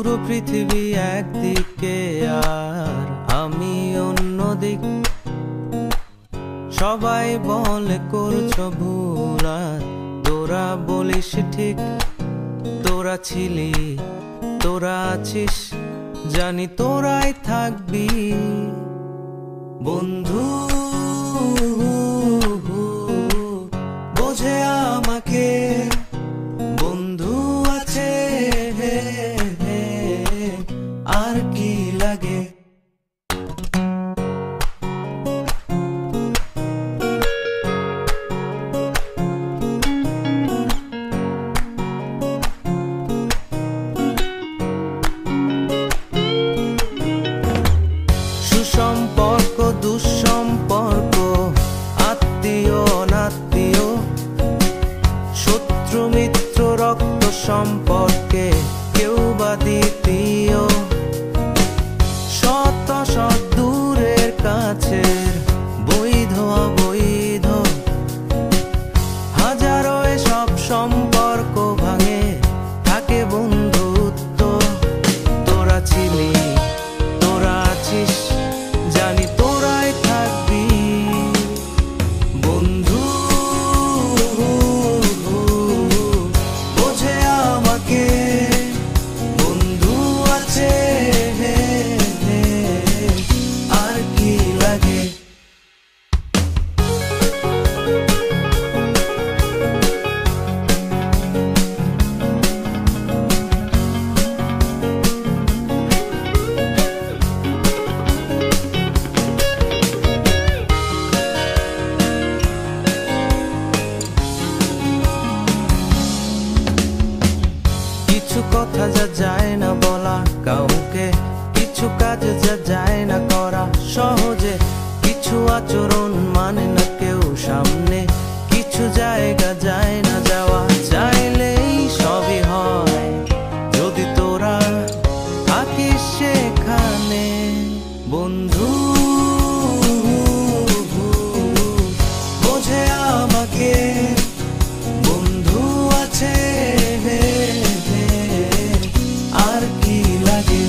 পুরো পৃথিবী একদিকে আর আমি অন্যদিক। সবাই বলে করছো ভুল আর তোরা বলিস ঠিক। তোরা ছিলি, তোরা আছিস, জানি তোরাই থাকবি বন্ধু। বোঝে আমাকে বন্ধু আছে, আর কি লাগে। সুসম্পর্ক দুঃসম্পর্ক, আত্মীয় অনাত্মীয়, শত্রু মিত্র রক্ত সম্পর্কে কেউ বা দ্বিতীয়। শত শত দূরের কাছের, বৈধ অবৈধ, হাজারো এসব সম্পর্ক ভাঙে, থাকে বন্ধুত্ব। তোরা ছিলি, তোরা আছিস, জানি তোরাই থাকবি বন্ধু। বোঝে আমাকে বন্ধু আছে, আর কি লাগে। কিছু কথা যা যায় না বলা কাউকে, কিছু কাজ যা যায় না করা সহজে, কিছু আচরণ মানে না কেউ সামনে, কিছু জায়গা যায় না যাওয়া, চাইলেই সবই হয় যদি তোরা থাকিস সেখানে বন্ধু। বোঝে আমাকে বন্ধু আছে, আর কি লাগে।